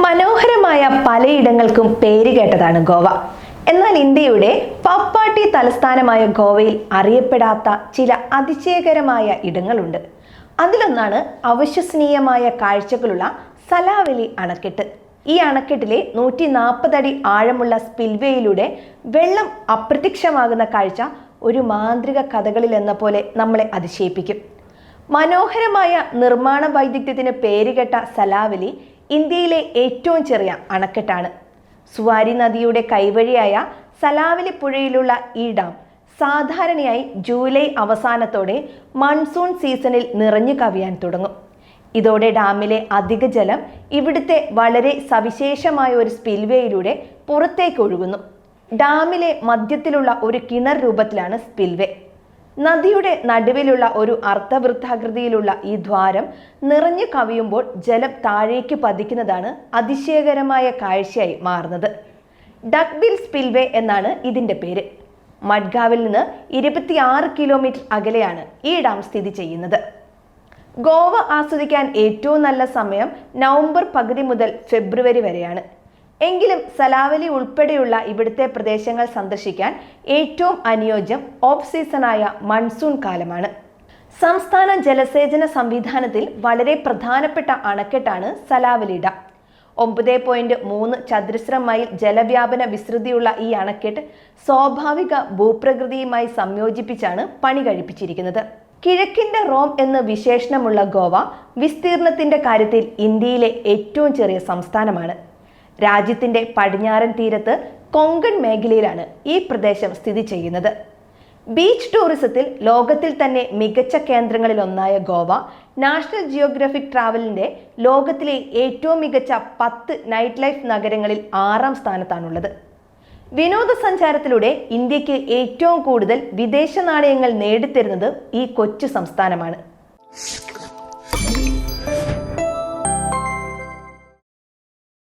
മനോഹരമായ പലയിടങ്ങൾക്കും പേരുകേട്ടതാണ് ഗോവ. എന്നാൽ ഇന്ത്യയുടെ പപ്പാട്ടി തലസ്ഥാനമായ ഗോവയിൽ അറിയപ്പെടാത്ത ചില അതിശയകരമായ ഇടങ്ങളുണ്ട്. അതിലൊന്നാണ് അവിശ്വസനീയമായ കാഴ്ചകളുള്ള സലാവലി അണക്കെട്ട്. ഈ അണക്കെട്ടിലെ 140 അടി ആഴമുള്ള സ്പിൽവേയിലൂടെ വെള്ളം അപ്രത്യക്ഷമാകുന്ന കാഴ്ച ഒരു മാന്ത്രിക കഥകളിൽ എന്ന പോലെ നമ്മളെ അതിശയിപ്പിക്കും. മനോഹരമായ നിർമ്മാണ വൈദഗ്ധ്യത്തിന് പേരുകേട്ട സലാവലി ഇന്ത്യയിലെ ഏറ്റവും ചെറിയ അണക്കെട്ടാണ്. സുവാരി നദിയുടെ കൈവഴിയായ സലാവലി പുഴയിലുള്ള ഈ ഡാം സാധാരണയായി ജൂലൈ അവസാനത്തോടെ മൺസൂൺ സീസണിൽ നിറഞ്ഞു കവിയാൻ തുടങ്ങും. ഇതോടെ ഡാമിലെ അധിക ജലം ഇവിടുത്തെ വളരെ സവിശേഷമായ ഒരു സ്പിൽവേയിലൂടെ പുറത്തേക്ക് ഒഴുകുന്നു. ഡാമിലെ മധ്യത്തിലുള്ള ഒരു കിണർ രൂപത്തിലാണ് സ്പിൽവേ. നദിയുടെ നടുവിലുള്ള ഒരു അർദ്ധവൃത്താകൃതിയിലുള്ള ഈ ദ്വാരം നിറഞ്ഞു കവിയുമ്പോൾ ജലം താഴേക്ക് പതിക്കുന്നതാണ് അതിശയകരമായ കാഴ്ചയായി മാറുന്നത്. ഡക്ബിൽ സ്പിൽവേ എന്നാണ് ഇതിൻ്റെ പേര്. മഡ്ഗാവിൽ നിന്ന് 26 കിലോമീറ്റർ അകലെയാണ് ഈ ഡാം സ്ഥിതി ചെയ്യുന്നത്. ഗോവ ആസ്വദിക്കാൻ ഏറ്റവും നല്ല സമയം നവംബർ പകുതി മുതൽ ഫെബ്രുവരി വരെയാണ്. എങ്കിലും സലാവലി ഉൾപ്പെടെയുള്ള ഇവിടുത്തെ പ്രദേശങ്ങൾ സന്ദർശിക്കാൻ ഏറ്റവും അനുയോജ്യം ഓഫ് സീസണായ മൺസൂൺ കാലമാണ്. സംസ്ഥാന ജലസേചന സംവിധാനത്തിൽ വളരെ പ്രധാനപ്പെട്ട അണക്കെട്ടാണ് സലാവലി ഡാം. 9.3 ചതുരശ്ര മൈൽ ജലവ്യാപന വിസ്തൃതിയുള്ള ഈ അണക്കെട്ട് സ്വാഭാവിക ഭൂപ്രകൃതിയുമായി സംയോജിപ്പിച്ചാണ് പണി കഴിപ്പിച്ചിരിക്കുന്നത്. കിഴക്കിന്റെ റോം എന്ന് വിശേഷണമുള്ള ഗോവ വിസ്തീർണത്തിന്റെ കാര്യത്തിൽ ഇന്ത്യയിലെ ഏറ്റവും ചെറിയ സംസ്ഥാനമാണ്. രാജ്യത്തിന്റെ പടിഞ്ഞാറൻ തീരത്ത് കൊങ്കൺ മേഖലയിലാണ് ഈ പ്രദേശം സ്ഥിതി ചെയ്യുന്നത്. ബീച്ച് ടൂറിസത്തിൽ ലോകത്തിൽ തന്നെ മികച്ച കേന്ദ്രങ്ങളിൽ ഒന്നായ ഗോവ നാഷണൽ ജിയോഗ്രഫിക് ട്രാവലിന്റെ ലോകത്തിലെ ഏറ്റവും മികച്ച 10 നൈറ്റ് ലൈഫ് നഗരങ്ങളിൽ 6ാം സ്ഥാനത്താണുള്ളത്. വിനോദസഞ്ചാരത്തിലൂടെ ഇന്ത്യക്ക് ഏറ്റവും കൂടുതൽ വിദേശ നാണയങ്ങൾ നേടിത്തരുന്നത് ഈ കൊച്ചു സംസ്ഥാനമാണ്.